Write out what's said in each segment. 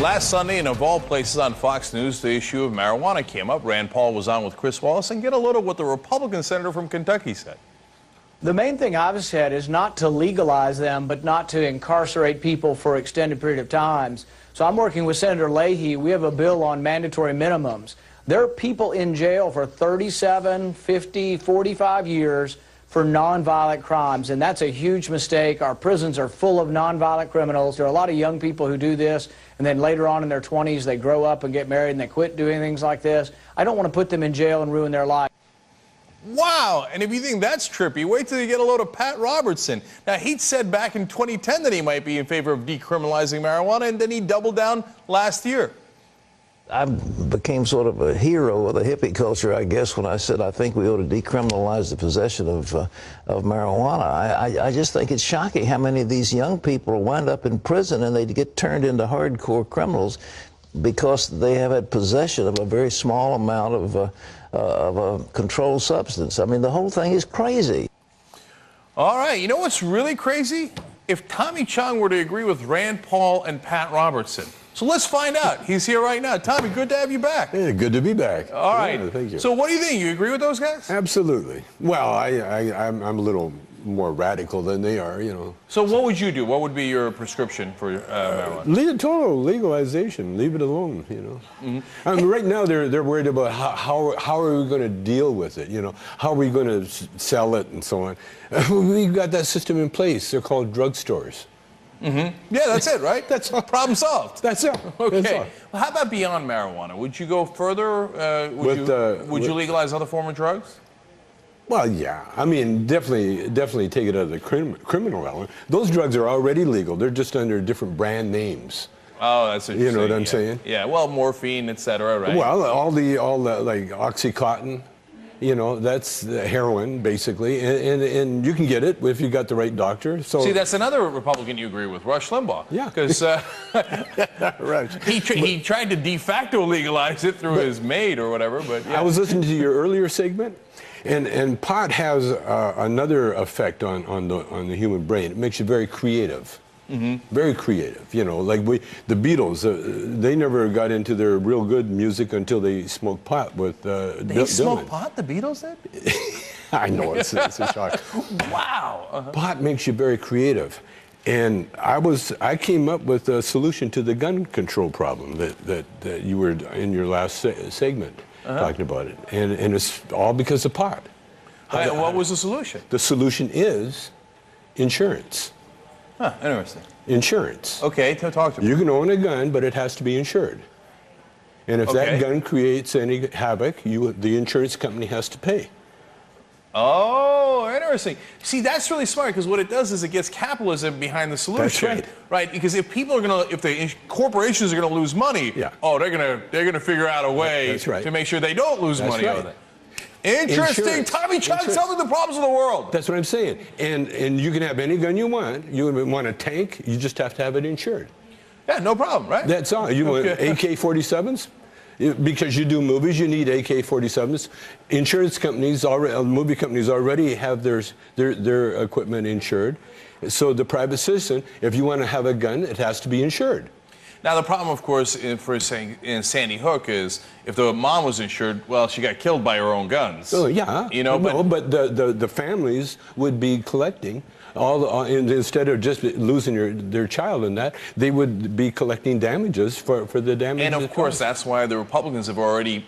Last Sunday, and of all places on Fox News, the issue of marijuana came up. Rand Paul was on with Chris Wallace, and get a load of what the Republican senator from Kentucky said. The main thing I've said is not to legalize them, but not to incarcerate people for extended period of times. So I'm working with Senator Leahy. We have a bill on mandatory minimums. There are people in jail for 37, 50, 45 years for nonviolent crimes, and that's a huge mistake. Our prisons are full of nonviolent criminals. There are a lot of young people who do this, and then later on in their 20s, they grow up and get married, and they quit doing things like this. I don't want to put them in jail and ruin their life. Wow, and if you think that's trippy, wait till you get a load of Pat Robertson. Now, he said back in 2010 that he might be in favor of decriminalizing marijuana, and then he doubled down last year. I became sort of a hero of the hippie culture, I guess, when I said I think we ought to decriminalize the possession of marijuana. I just think it's shocking how many of these young people wind up in prison and they get turned into hardcore criminals because they have had possession of a very small amount of a controlled substance. I mean, the whole thing is crazy. All right, you know what's really crazy? If Tommy Chong were to agree with Rand Paul and Pat Robertson. So let's find out. He's here right now. Tommy, good to have you back. Yeah, good to be back. All right. Yeah, thank you. So what do you think? You agree with those guys? Absolutely. Well, I'm a little more radical than they are, you know. So what would you do? What would be your prescription for marijuana? Total legalization. Leave it alone, you know. Mm-hmm. I mean, right now they're worried about how are we going to deal with it, you know. How are we going to sell it and so on. We've got that system in place. They're called drugstores. Mm-hmm. Yeah, that's it, right? That's all. Problem solved. That's it. Okay. That's all. Well, how about beyond marijuana? Would you go further? Would you legalize other form of drugs? Well, yeah. I mean, definitely take it out of the criminal element. Those drugs are already legal. They're just under different brand names. Oh, that's what you're saying. You know what I'm saying? Yeah. Well, morphine, et cetera, right? Well, all the like OxyContin. You know, that's heroin, basically, and you can get it if you got the right doctor. So see, that's another Republican you agree with, Rush Limbaugh. Yeah. Because right. he tried to de facto legalize it through his maid or whatever, but yeah. I was listening to your earlier segment, and pot has another effect on the human brain. It makes you very creative. Mm-hmm. Very creative, you know, like the Beatles, they never got into their real good music until they smoked pot with They smoked pot? The Beatles did? I know, it's a shock. Wow. Uh-huh. Pot makes you very creative. And I came up with a solution to the gun control problem that you were in your last segment talking about it. And it's all because of pot. What was the solution? The solution is insurance. Huh, interesting. Insurance. Okay, talk to me. You can own a gun, but it has to be insured. And if that gun creates any havoc, the insurance company has to pay. Oh, interesting. See, that's really smart because what it does is it gets capitalism behind the solution. That's right. Right, because if people are if the corporations are gonna lose money, oh, they're gonna figure out a way to make sure they don't lose money on it. Interesting. Insurance. Tommy Chong, solving the problems of the world. That's what I'm saying. And you can have any gun you want. You want a tank, you just have to have it insured. Yeah, no problem, right? That's all. You want AK-47s? Because you do movies, you need AK-47s. Insurance companies, movie companies already have their equipment insured. So the private citizen, if you want to have a gun, it has to be insured. Now, the problem, of course, for saying in Sandy Hook is if the mom was insured, well, she got killed by her own guns. Oh, yeah. You know, but the families would be collecting instead of just losing their child in that, they would be collecting damages for the damage. And of course, that's why the Republicans have already,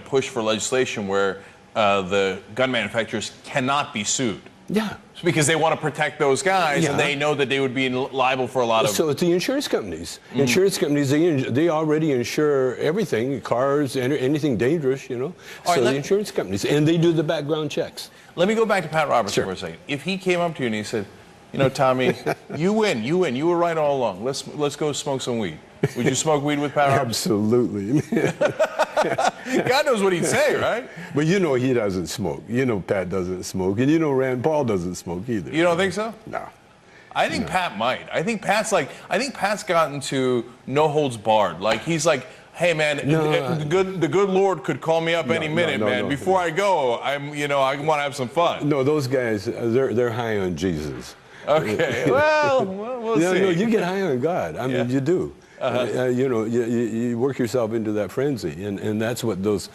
pushed for legislation where the gun manufacturers cannot be sued. Yeah. Because they want to protect those guys, and they know that they would be liable for a lot of... So it's the insurance companies. Insurance companies, they already insure everything, cars, anything dangerous, you know. So the insurance companies, and they do the background checks. Let me go back to Pat Robertson for a second. If he came up to you and he said, you know, Tommy, you win, you were right all along. Let's go smoke some weed. Would you smoke weed with Pat Robertson? Absolutely. God knows what he'd say, right? But you know he doesn't smoke. You know Pat doesn't smoke, and you know Rand Paul doesn't smoke either. You don't think so? No. I think Pat might. I think Pat's gotten to no holds barred. Like he's like, hey man, the good Lord could call me up any minute, man. Before I go, I want to have some fun. No, those guys, they're high on Jesus. Okay. Well, we'll see. No, you get high on God. I mean, you do. You know, you work yourself into that frenzy, and that's what those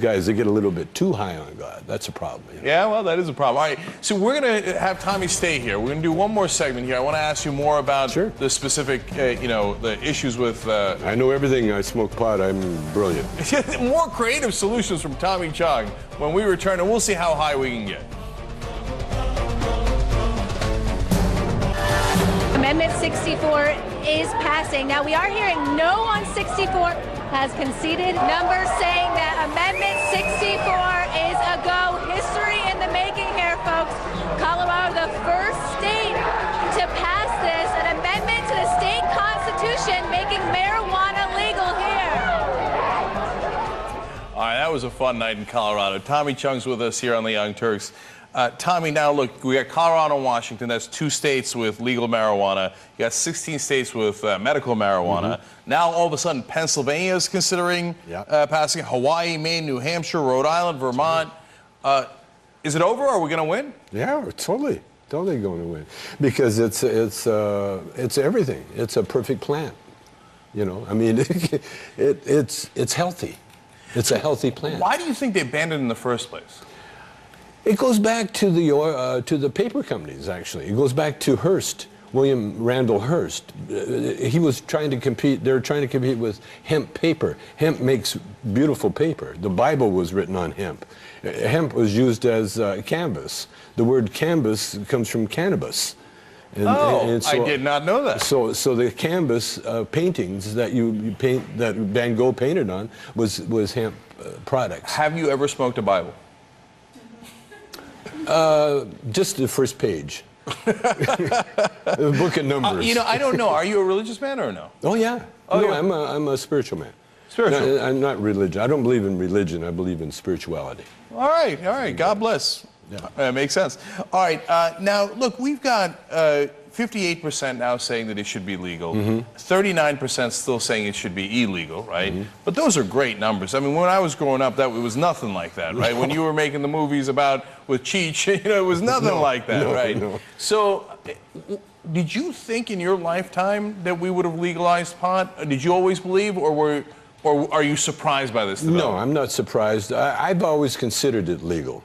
guys, they get a little bit too high on God. That's a problem. You know? Yeah, well, that is a problem. All right, so we're going to have Tommy stay here. We're going to do one more segment here. I want to ask you more about the specific, you know, the issues with... I know everything. I smoke pot. I'm brilliant. More creative solutions from Tommy Chong when we return, and we'll see how high we can get. Amendment 64 is passing. Now, we are hearing no on 64 has conceded. Numbers saying that Amendment 64 is a go. History in the making here, folks. Colorado, the first state to pass this, an amendment to the state constitution making marijuana legal here. All right, that was a fun night in Colorado. Tommy Chong's with us here on the Young Turks. Tommy, now look, we got Colorado and Washington. That's 2 states with legal marijuana. You got 16 states with medical marijuana. Now, all of a sudden, Pennsylvania is considering passing. Hawaii, Maine, New Hampshire, Rhode Island, Vermont. Is it over? Are we going to win? Yeah, totally going to win, because it's everything. It's a perfect plan. You know, I mean, it's healthy. It's a healthy plan. Why do you think they banned it in the first place? It goes back to the paper companies, actually. It goes back to Hearst, William Randall Hearst. He was trying to compete. They were trying to compete with hemp paper. Hemp makes beautiful paper. The Bible was written on hemp. Hemp was used as canvas. The word canvas comes from cannabis. And so, I did not know that. So the canvas paintings that you paint, that Van Gogh painted on, was hemp products. Have you ever smoked a Bible? Just the first page. The book of Numbers. You know, I don't know. Are you a religious man or no? Oh, yeah. Oh, no, yeah. I'm a spiritual man. Spiritual? No, I'm not religious. I don't believe in religion. I believe in spirituality. All right. God bless. Yeah. Makes sense. All right. Now, look, we've got 58% now saying that it should be legal. 39% still saying it should be illegal, right? But those are great numbers. I mean, when I was growing up, it was nothing like that, right? When you were making the movies with Cheech, you know, it was nothing like that, right? No. So, did you think in your lifetime that we would have legalized pot? Did you always believe, or are you surprised by this development? No, I'm not surprised. I've always considered it legal.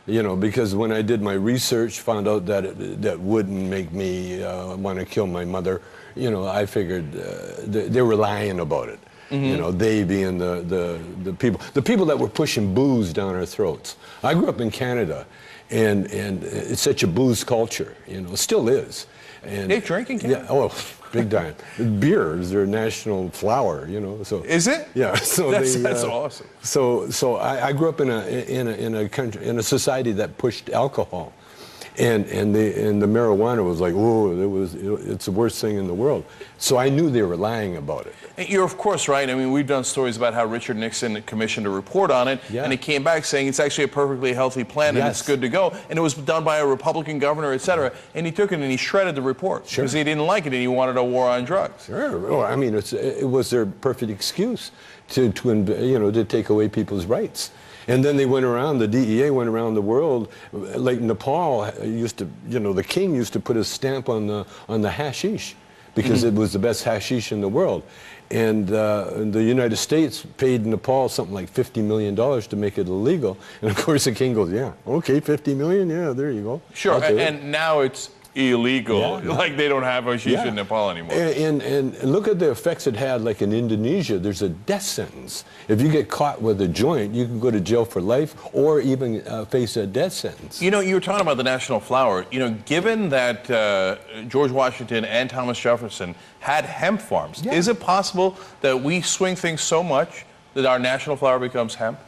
You know, because when I did my research, found out that that wouldn't make me want to kill my mother. You know, I figured they were lying about it. You know, they being the people that were pushing booze down our throats. I grew up in Canada, and it's such a booze culture. You know, it still is. And they drink in Canada? Yeah, oh, big time. Beer is their national flower, you know. So is it? Yeah. So that's awesome. So I grew up in a country, in a society that pushed alcohol, and the marijuana was like, it's the worst thing in the world. So I knew they were lying about it. And you're of course right. I mean, we've done stories about how Richard Nixon commissioned a report on it, and it came back saying it's actually a perfectly healthy plan and it's good to go. And it was done by a Republican governor, et cetera. And he took it and he shredded the report because he didn't like it and he wanted a war on drugs. Sure. Well, I mean, it was their perfect excuse to take away people's rights. And then they went around, the DEA went around the world, like Nepal used to, the king used to put his stamp on the hashish because it was the best hashish in the world. And the United States paid Nepal something like $50 million to make it illegal. And of course the king goes, yeah, okay, 50 million, yeah, there you go. Sure, and now it's illegal. Like they don't have hashish in Nepal anymore. And look at the effects it had, like in Indonesia, there's a death sentence. If you get caught with a joint, you can go to jail for life or even face a death sentence. You know, you were talking about the national flower. You know, given that George Washington and Thomas Jefferson had hemp farms, is it possible that we swing things so much that our national flower becomes hemp?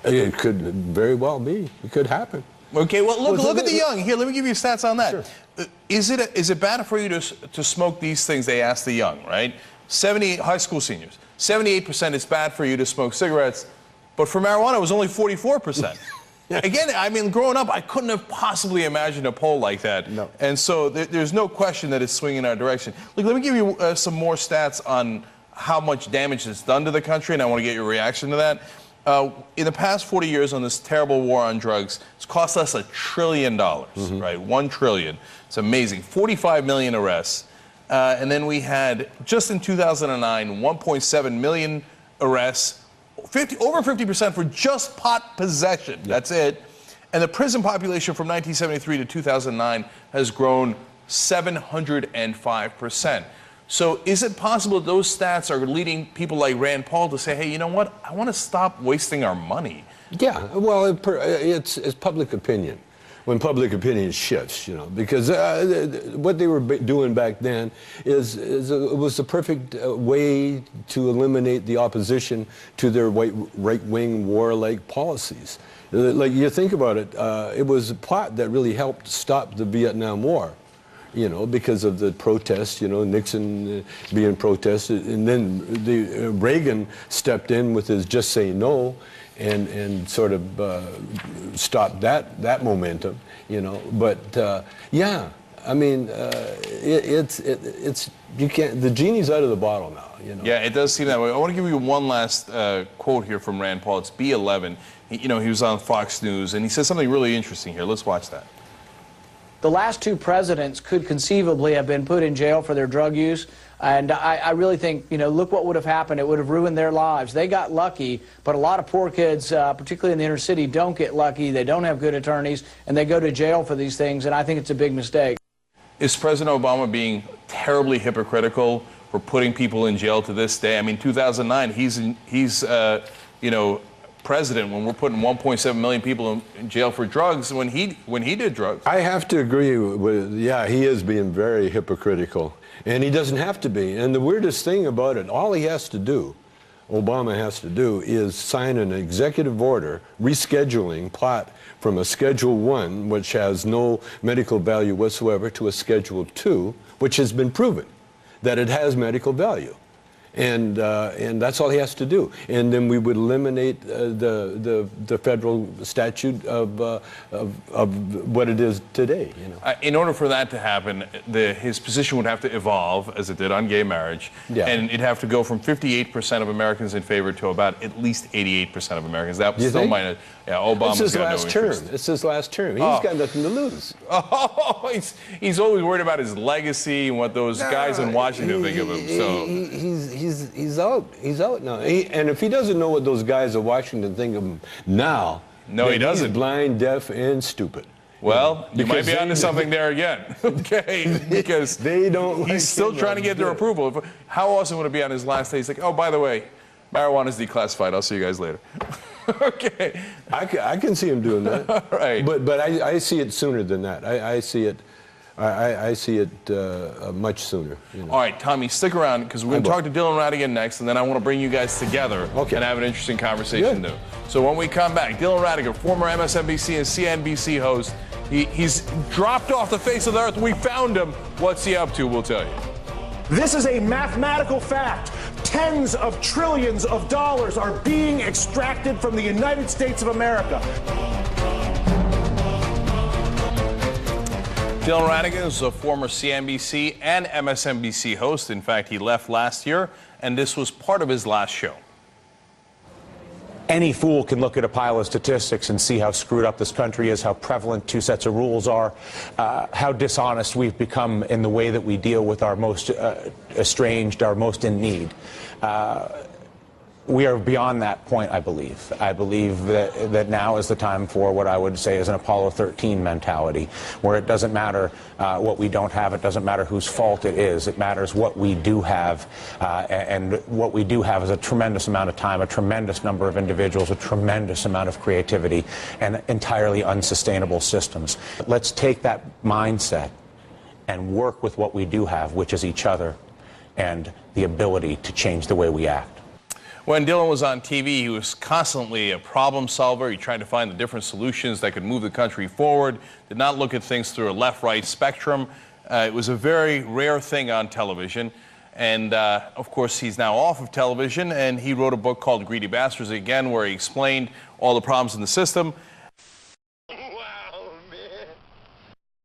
It could very well be. It could happen. Okay, well, look at the young. Here, let me give you stats on that. Sure. Is it bad for you to smoke these things? They asked the young, right? 70 high school seniors. 78% it's bad for you to smoke cigarettes, but for marijuana it was only 44%. Again, I mean, growing up, I couldn't have possibly imagined a poll like that. No. And so there's no question that it's swinging in our direction. Look, let me give you some more stats on how much damage it's done to the country, and I want to get your reaction to that. In the past 40 years on this terrible war on drugs, it's cost us $1 trillion, right? $1 trillion. It's amazing. 45 million arrests. And then we had, just in 2009, 1.7 million arrests, over 50% for just pot possession. That's it. And the prison population from 1973 to 2009 has grown 705%. So is it possible those stats are leading people like Rand Paul to say, hey, you know what, I want to stop wasting our money? Yeah, well, it's public opinion. When public opinion shifts, you know, because what they were doing back then it was the perfect way to eliminate the opposition to their right-wing warlike policies. Like, you think about it, it was pot that really helped stop the Vietnam War, you know, because of the protests, you know, Nixon being protested, and then Reagan stepped in with his "Just Say No," and sort of stopped that momentum, you know. But yeah, I mean, it's you can't. The genie's out of the bottle now, you know. Yeah, it does seem that way. I want to give you one last quote here from Rand Paul. It's B11. He was on Fox News, and he says something really interesting here. Let's watch that. The last two presidents could conceivably have been put in jail for their drug use, and I really think, you know, look what would have happened. It would have ruined their lives. They got lucky, but a lot of poor kids, particularly in the inner city, don't get lucky. They don't have good attorneys, and they go to jail for these things, and I think it's a big mistake. Is President Obama being terribly hypocritical for putting people in jail to this day? I mean, 2009, he's president when we're putting 1.7 million people in jail for drugs when he did drugs. I have to agree with, yeah, he is being very hypocritical, and he doesn't have to be. And the weirdest thing about it, all he has to do, Obama has to do, is sign an executive order rescheduling pot from a Schedule I, which has no medical value whatsoever, to a Schedule II, which has been proven that it has medical value. And that's all he has to do. And then we would eliminate the federal statute of what it is today. You know. In order for that to happen, his position would have to evolve, as it did on gay marriage, and it'd have to go from 58% of Americans in favor to about at least 88% of Americans. That still might not. Yeah, Obama's it's his got last no term. interest. It's his last term. He's got nothing to lose. Oh, he's always worried about his legacy and what those guys in Washington think of him. So he's out. He's out now. And if he doesn't know what those guys in Washington think of him now, no, he doesn't. He's blind, deaf, and stupid. Well, you might be onto something there again, okay? Because they don't. He's still trying to get their approval. How awesome would it be on his last day? He's like, oh, by the way, marijuana's declassified. I'll see you guys later. Okay. I can see him doing that. All right. But I see it sooner than that. I see it. I see it much sooner. You know. All right, Tommy, stick around because we're going to talk to Dylan Ratigan next, and then I want to bring you guys together and have an interesting conversation too. So when we come back, Dylan Ratigan, former MSNBC and CNBC host, he's dropped off the face of the earth. We found him. What's he up to? We'll tell you. This is a mathematical fact. Tens of trillions of dollars are being extracted from the United States of America. Dylan Ratigan is a former CNBC and MSNBC host. In fact, he left last year, and this was part of his last show. Any fool can look at a pile of statistics and see how screwed up this country is, how prevalent two sets of rules are, how dishonest we've become in the way that we deal with our most estranged, our most in need. We are beyond that point, I believe. I believe that now is the time for what I would say is an Apollo 13 mentality, where it doesn't matter what we don't have, it doesn't matter whose fault it is, it matters what we do have, and what we do have is a tremendous amount of time, a tremendous number of individuals, a tremendous amount of creativity, and entirely unsustainable systems. Let's take that mindset and work with what we do have, which is each other, and the ability to change the way we act. When Dylan was on TV, he was constantly a problem solver. He tried to find the different solutions that could move the country forward, did not look at things through a left-right spectrum. It was a very rare thing on television. And, of course, he's now off of television, and he wrote a book called Greedy Bastards, again, where he explained all the problems in the system.